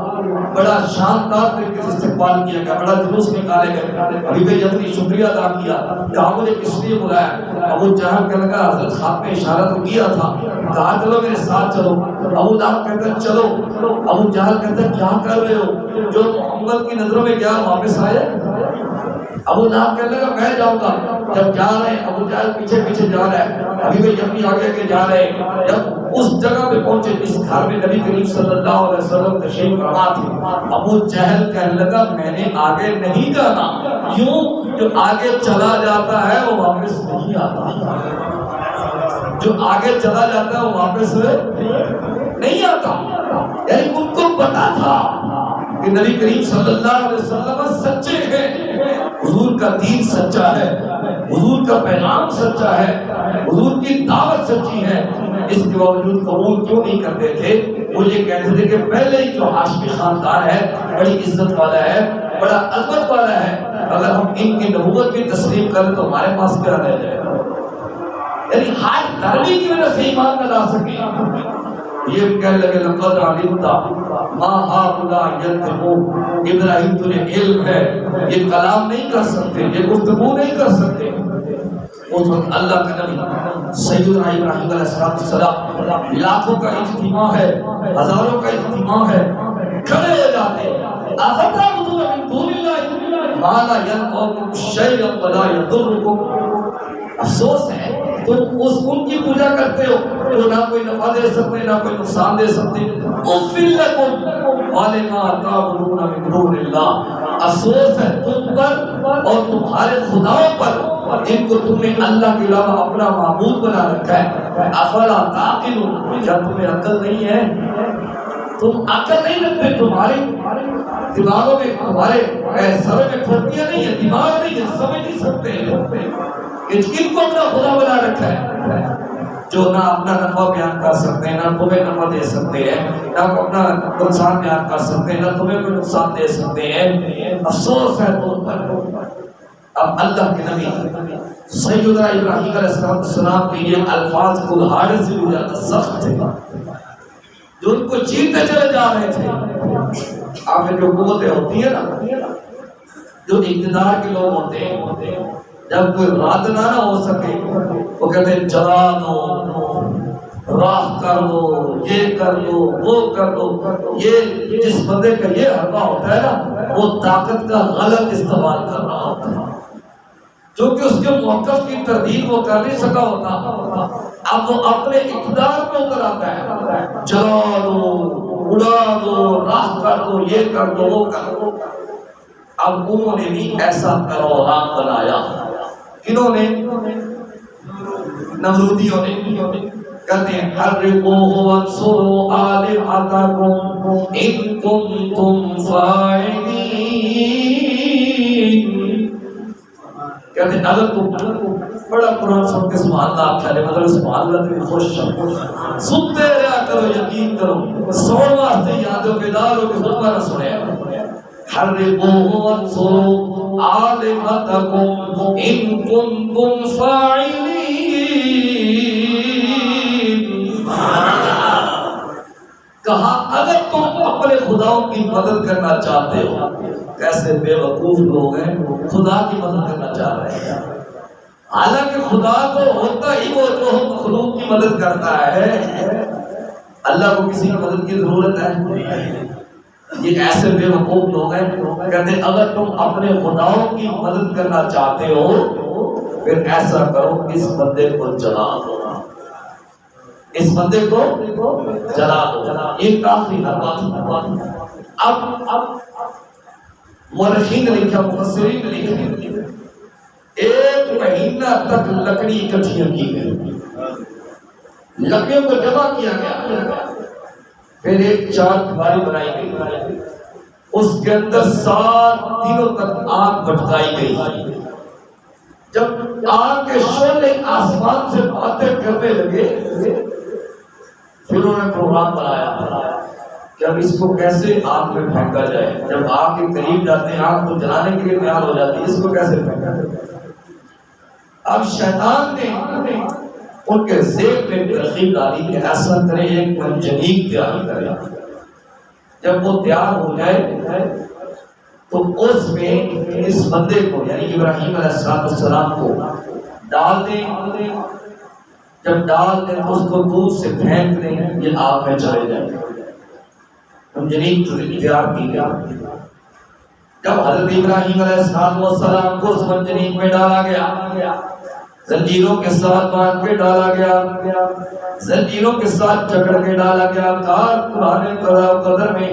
بڑا شاندار طریقے سے استقبال کیا گیا، بڑا جلوس نکالے گئے. حبیب یمنی شکریہ ادا کیا، کہا مجھے کس لیے بلایا؟ ابو جہل کہنے لگا حضرت خاتم اشارہ تو کیا تھا، کہا چلو میرے ساتھ چلو. ابو لہب کہتا ہے چلو. ابو جہل کہتا ہے کیا کر رہے ہو؟ جو محمد کی نظروں میں گیا واپس آئے؟ ابو لہب کہنے لگا میں جاؤں گا. جب جا رہے ہیں ابو جہل پیچھے پیچھے جا رہا ہے، حبیب یمنی آگے آگے جا رہے ہیں. جب اس جگہ پہ پہنچے جس گھر میں نبی کریم صلی اللہ علیہ وسلم تشریف فرما تھے، ابو جہل کہنے لگا میں نے آگے نہیں جانا. کیوں؟ جو آگے چلا جاتا ہے وہ واپس نہیں آتا، جو آگے چلا جاتا ہے وہ واپس نہیں آتا. یعنی ان کو پتا تھا کہ نبی کریم صلی اللہ علیہ وسلم سچے ہیں، حضور کا دین سچا ہے، حضور کا پیغام سچا ہے، حضور کی دعوت سچی ہے. اس کے باوجود قبول کیوں نہیں کرتے تھے؟ وہ یہ کہتے تھے کہ پہلے ہی جو ہاشمی خاندان ہے بڑی عزت والا ہے، بڑا عظمت والا ہے، اگر ہم ان کی نبوت بھی تسلیم کریں تو ہمارے پاس کیا رہ جائے گا. یعنی ہاتھ دھرمی کی وجہ سے ایمان نہ لا سکے. یہ بھی کہنے لگے لقد علمت ما هؤلاء ينطقون، ابراہیم تجھے علم ہے یہ کلام نہیں کر سکتے، یہ گفتگو نہیں کر سکتے. اس وقت اللہ کا نبی سیدنا ابراہیم علیہ السلام لاکھوں کا اجتماع ہے، ہزاروں کا اجتماع ہے، کھڑے ہو جاتے ہیں. افتعبدون من دون اللہ ما لا ينفعكم شيئا ولا يضركم. افسوس ہے تم ان کی پوجا کرتے ہو جو نہ کوئی نفع دے سکتے نہ کوئی نقصان دے سکتے. اغفر لکم ولما تعبدون من دون اللہ. افسوس ہے تم پر اور تمہارے خداؤں پر جن کو تم نے اللہ کے علاوہ اپنا معبود بنا رکھا ہے. افلا تعقلون، کیا تمہیں عقل نہیں ہے؟ تم عقل نہیں رکھتے، تمہارے دماغوں میں تمہارے سر میں کھوپڑیاں نہیں ہیں، دماغ نہیں ہے، سمجھ نہیں سکتے کہ کن کو اپنا خدا بنا رکھا ہے جو نہ اپنا نفع بیان کر سکتے ہیں، نہ تمہیں نفع دے سکتے ہیں، نہ اپنا نقصان بیان کر سکتے ہیں، نہ تمہیں کوئی نقصان دے سکتے ہیں. افسوس ہے تم پر. اب اللہ کے نبی سیدنا ابراہیم علیہ السلام کے یہ الفاظ کلہاڑے سے بھی زیادہ سخت تھے جو ان کو چیرتے چلے جا رہے تھے. آپ جو قوتیں ہوتی ہیں نا، جو اقتدار کے لوگ ہوتے ہیں، جب کوئی رات نہ ہو سکے وہ کہتے ہیں جلا دو، راہ کر دو، یہ کر دو، وہ کر دو. یہ جس بندے کا یہ حربہ ہوتا ہے نا وہ طاقت کا غلط استعمال کر رہا ہوتا ہے، کیونکہ اس کے موقف کی تردید وہ کر نہیں سکا ہوتا. اب وہ اپنے اقتدار کو کر آتا ہے، جلا دو، اڑا دو، راہ کر دو، یہ کر دو، وہ کر دو. اب انہوں نے بھی ایسا پروگرام بنایا. کنہوں نے؟ نمرودیوں نے. کہتے ہیں حرقوہ وانصروا آلہتکم ان کنتم فاعلین. کہتے ہیں اگر تم بڑا قرآن سن کے سبحان اللہ آپ کہنے مطلب سبحان اللہ تمہیں خوش سنتے رہا کرو، یقین کرو، سوڑ واسطے یاد و بیدار ہو کہ خطبہ نہ سنے. حرقوہ وانصروا آلہتکم ان کنتم فاعلین. کہا اگر تم اپنے خداؤں کی مدد کرنا چاہتے ہو. کیسے بے وقوف لوگ ہیں، خدا کی مدد کرنا چاہ رہے ہیں. حالانکہ خدا تو ہوتا ہی وہ جو مخلوق کی مدد کرتا ہے، اللہ کو کسی کی مدد کی ضرورت ہے؟ یہ ایسے بے وقوف لوگ ہیں کہتے ہیں اگر تم اپنے خداؤں کی مدد کرنا چاہتے ہو پھر ایسا کرو اس بندے کو جلا دو، اس بندے کو جلا دو۔ یہ کافی حربات۔ اب مورخین نے لکھا، مفسرین نے لکھا، 1 مہینہ تک لکڑی اکٹھیاں کی گئی، لکڑیوں کو جمع کیا گیا، پھر ایک چار دیواری بنائی گئی، اس کے اندر 7 دنوں تک آگ بھٹکائی گئی۔ جب آگ کے شعلے آسمان سے باتیں کرنے لگے پھر انہوں نے پروگرام بنایا کہ اب اس کو کیسے آگ میں پھینکا جائے۔ جب آگ کے قریب جاتے ہیں آگ کو جلانے کے لیے تیار ہو جاتی ہے، اس کو کیسے پھینکا جائے۔ اب شیطان نے ان کے ذہن میں ترغیب ڈالی کہ ایسا کریں ایک منجنیق تیار کریں، جب وہ تیار ہو جائے تو اس میں اس بندے کو یعنی ابراہیم علیہ السلام کو ڈال دیں، جب ڈال دیں تو اس کو دودھ سے پھینک دیں، یہ آگ میں چلے جائیں۔ منجنیق تیار کی گئی۔ جب حضرت ابراہیم علیہ السلام کو اس منجنیق میں ڈالا گیا، زنجیروں کے ساتھ باندھ کے ڈالا گیا، زنجیروں کے ساتھ جکڑ کے ڈالا گیا، قرآن قدر میں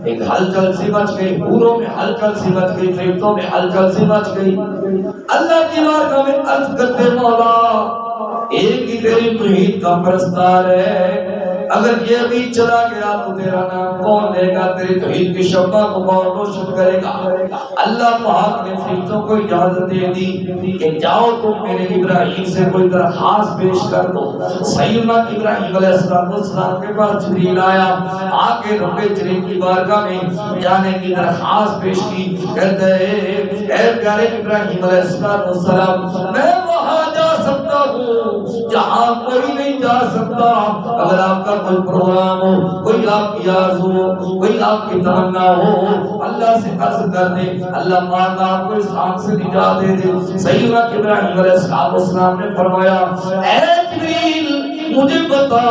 ایک ہلچل سی مچ گئی، پوروں میں ہلچل سی مچ گئی، فرشتوں میں ہلچل سی مچ گئی۔ اللہ کی بارگاہ میں عرض کرتے مولا ایک ہی تیری توحید کا پرستار ہے، اگر یہ بھی چلا گیا تو تیرا نام کون لے گا، تیری توحید کی شمع کو کون روشن کرے گا۔ اللہ پاک نے فرشتوں کو اجازت دے دی کہ جاؤ تم میرے ابراہیم سے کوئی درخواست پیش کر دو۔ سیدنا ابراہیم علیہ السلام کے پاس جبریل آیا، آ کے رب کریم کی بارگاہ میں جانے کی درخواست پیش کی، کہتے ہیں اے پیارے ابراہیم علیہ السلام میں وہاں جا سکتا ہوں جہاں کوئی نہیں جا سکتا، اگر آپ کا کوئی پروگرام ہو، کوئی آپ کی آرزو ہو، کوئی آپ کی تمنا ہو، اللہ سے عرض کر دے، اللہ پاک آپ کو اس آگ سے نجات دے دے۔ سیدنا ابراہیم علیہ السلام نے فرمایا اے جبریل مجھے بتا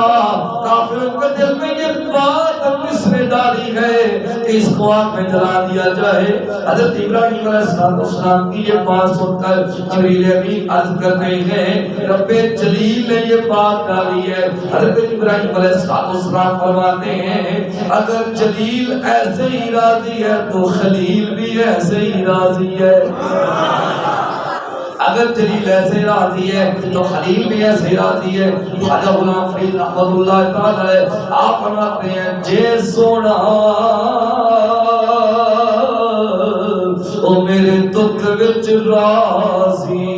کافروں کے دل میں یہ بات کس نے ڈالی ہے کہ اس کو آگ میں جلا دیا جائے۔ حضرت ابراہیم علیہ السلام کی یہ بات سن کر جبریل امین عرض کرتے ہیں رب جلیل نے یہ بات ڈالی ہے۔ حضرت ابراہیم علیہ السلام فرماتے ہیں اگر جلیل ایسے ہی راضی ہے تو خلیل بھی ایسے ہی راضی ہے، اگر جلیل ایسے راضی ہے تو خلیل بھی ایسے راضی ہے۔ خواجہ غلام فرید رحمت اللہ تعالی آپ فرماتے ہیں جے سونا او میرے دکھ وچ راضی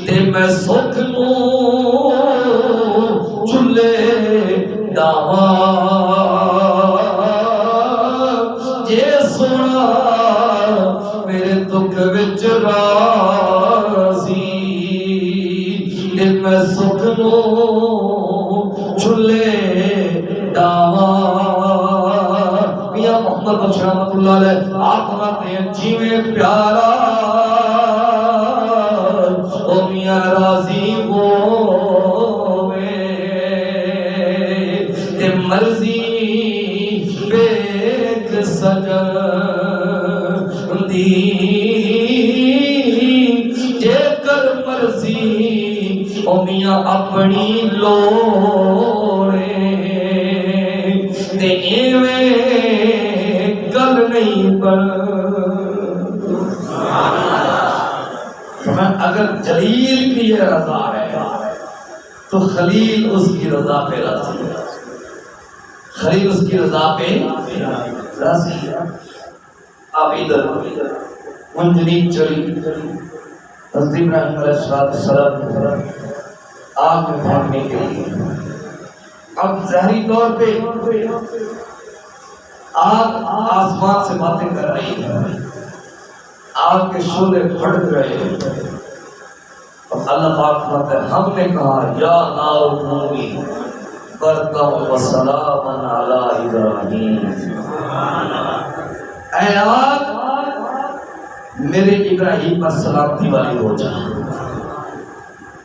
تے میں سکھ نوں چلے ڈاواں، جے سونا میرے دکھ وچ راضی تے میں سکھ نوں چلے ڈاواں۔ میاں محمد بخش رحمت اللہ علیہ آپ فرماتے ہیں جیویں پیارا او میاں راضی ہووے تے مرضی ویکھ سجن دی، جے کر مرضی او میاں اپنی لوڑے تے ایویں گل نہیں بن۔ اگر جلیل کی یہ رضا ہے تو خلیل اس کی رضا پہ راضی ہے، خلیل اس کی رضا پہ راضی ہے۔ اب ادھر منجنیق چلی، حضرت ابراہیم علیہ السلام آگ میں پھینکنے کے لیے اب ظاہری طور پہ آگ آسمان سے باتیں کر رہی ہے، آگ کے شعلے بھڑک رہے ہیں، اور اللہ پاک فرماتا ہے ہم نے کہا یا نار کونی بردا و سلاما علی ابراہیم، اے آگ میرے ابراہیم پر سلامتی والی ہو جا،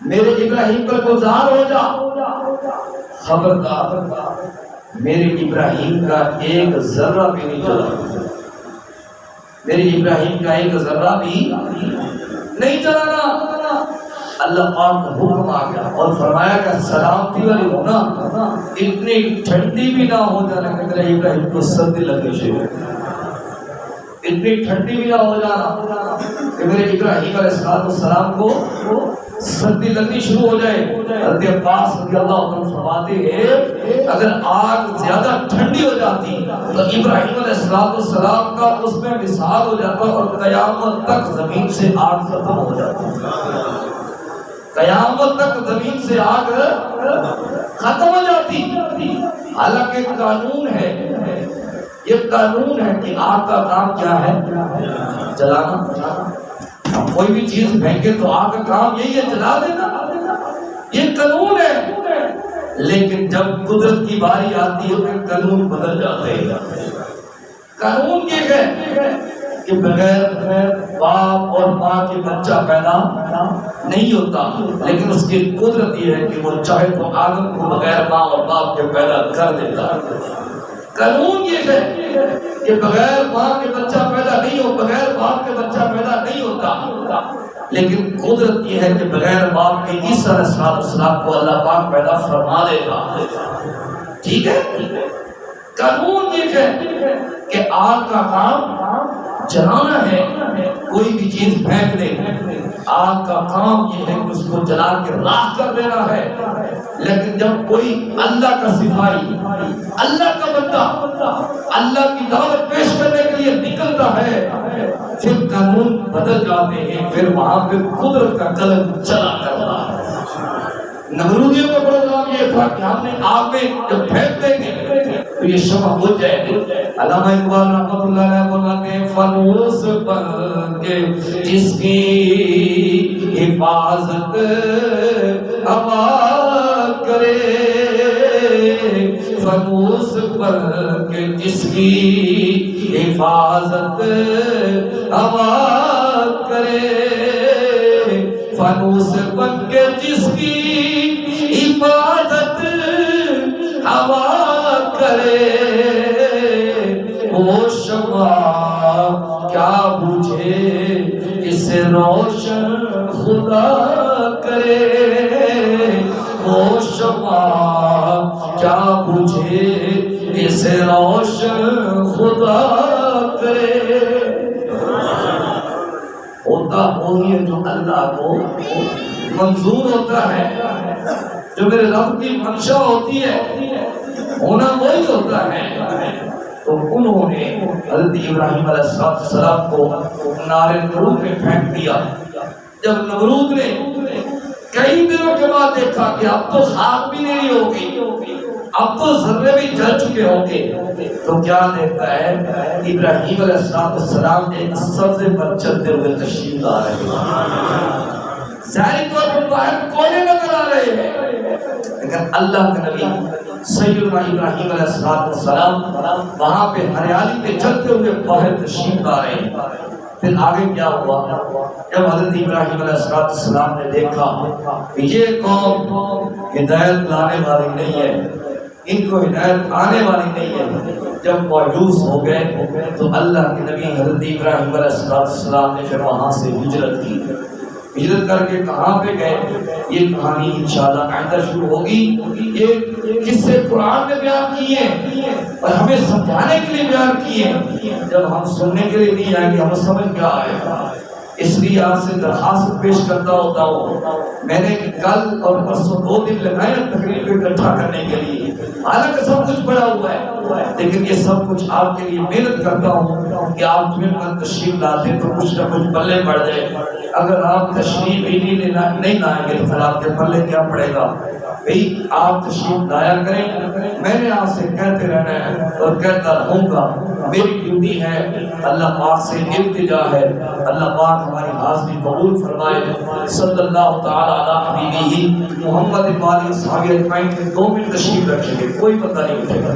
میرے ابراہیم پر گزار ہو جا، خبردار میرے ابراہیم کا ایک ذرہ بھی نہیں چلا، میرے ابراہیم کا ایک ذرہ بھی نہیں چلانا۔ اللہ پاک کا حکم آ گیا اور فرمایا کہ سلامتی والی ہونا، اتنی ٹھنڈی بھی نہ ہو جانا کہ میرے ابراہیم کو سردی لگنی شروع، اتنی ٹھنڈی بھی نہ ہو جانا کہ میرے ابراہیم علیہ السلام کو سردی لگنی شروع ہو جائے۔ حضرت عباس رضی اللہ عنہ فرماتے ہیں اگر آگ زیادہ ٹھنڈی ہو جاتی تو ابراہیم علیہ السلام کا اس میں وصال ہو جاتا اور قیامت تک زمین سے آگ ختم ہو جاتی، قیامت تک زمین سے آگ ختم ہو جاتی۔ حالانکہ قانون ہے، یہ قانون ہے کہ آگ کا کام کیا ہے؟ جلانا۔ ہم کوئی بھی چیز پھینکے تو آگ کا کام یہی ہے، جلا دینا، یہ قانون ہے۔ لیکن جب قدرت کی باری آتی ہے پھر قانون بدل جاتے ہیں۔ قانون یہ ہے کہ بغیر باپ اور ماں کے بچہ پیدا نہیں ہوتا، لیکن اس کی قدرت یہ ہے کہ وہ چاہے تو آدم کو بغیر ماں اور باپ کے پیدا کر دیتا ہے۔ قانون یہ ہے کہ بغیر ماں کے بچہ پیدا نہیں ہو، بغیر باپ کے بچہ پیدا نہیں ہوتا، لیکن قدرت یہ ہے کہ بغیر باپ کے عیسیٰ علیہ السلام کو اللہ پاک پیدا فرما دے گا۔ ٹھیک ہے؟ قانون یہ ہے کہ آگ کا کام جلانا ہے، کوئی بھی چیز پھینک دے، آگ کا کام یہ ہے کہ اس کو جلا کے راکھ کر دینا ہے۔ لیکن جب کوئی اللہ کا سپاہی، اللہ کا بندہ اللہ کی دعوت پیش کرنے کے لیے نکلتا ہے پھر قانون بدل جاتے ہیں، پھر وہاں پہ قدرت کا قلم چلا کرتا ہے۔ نمرودیوں کا پروگرام یہ تھا کہ ہم نے آگ میں جب پھینک دیں گے تو یہ شمع ہو جائے گی۔ علامہ اقبال رحمۃ اللہ علیہ فرماتے ہیں فانوس بن کے جس کی حفاظت ہوا کرے، فانوس بن کے جس کی حفاظت ہوا کرے، فانوس بن کے جس کی حفاظت ہوا کرے، وہ شمع کیا بجھے اسے روشن خدا کرے، وہ شمع کیا بجھے اسے روشن خدا کرے۔ ہوتا وہی ہے جو اللہ کو منظور ہوتا ہے، جو میرے رب کی منشا ہوتی ہے ہونا وہی ہوتا ہے۔ تو انہوں نے حضرت ابراہیم علیہ السلام کو نار نمرود میں پھینک دیا۔ جب نمرود نے کئی دنوں کے بعد دیکھا کہ اب تو خاک بھی نہیں ہوگی، اب تو ذرے بھی جل چکے ہوں گے، تو کیا دیکھتا ہے ابراہیم علیہ السلام ایک سبزے پر چلتے ہوئے تشریف لا رہے ہیں۔ ظاہری طور پر باہر کونے نظر آ رہے ہیں، لیکن اللہ کے نبی سیدنا ابراہیم علیہ السلام وہاں پہ ہریالی پہ چلتے ہوئے باہر تشریف لا رہے ہیں۔ پھر آگے کیا ہوا؟ جب حضرت ابراہیم علیہ السلام نے دیکھا کہ یہ قوم ہدایت لانے والی نہیں ہے، ان کو ہدایت آنے والی نہیں ہے، جب مایوس ہو گئے تو اللہ کے نبی حضرت ابراہیم علیہ السلام نے پھر وہاں سے ہجرت کی۔ ہجرت کر کے کہاں پہ گئے؟ یہ کہانی انشاءاللہ آئندہ شروع ہوگی۔ یہ قصے قرآن میں بیان کیے اور ہمیں سمجھانے کے لیے بیان کیے، جب ہم سننے کے لیے نہیں آئیں گے ہمیں سمجھ کیا آئے گا۔ اس لیے آپ سے درخواست پیش کرتا ہوتا ہوں، میں نے کل اور پرسوں 2 دن لگائے تقریر کو اکٹھا کرنے کے لیے، حالانکہ سب کچھ پڑا ہوا ہے، لیکن یہ سب کچھ آپ کے لیے محنت کرتا ہوں کہ آپ جمعے پر تشریف لاتے تو کچھ نہ کچھ پلے پڑ جائے۔ اگر آپ تشریف ہی نہیں لائیں گے تو پھر آپ کے پلے کیا پڑے گا؟ بھئی آپ تشریف لایا کریں، میں نے آپ سے کہتے رہنا ہے اور کہتا رہوں گا، میری ڈیوٹی ہے، اللہ پاک سے التجا ہے، اللہ پاک ہماری حاضری قبول فرمائے۔ صلی اللہ تعالی علی نبیہ محمد وآلہ وصحبہ اجمعین۔ 2 منٹ تشریف رکھیں گے، کوئی بندہ نہیں اٹھے گا۔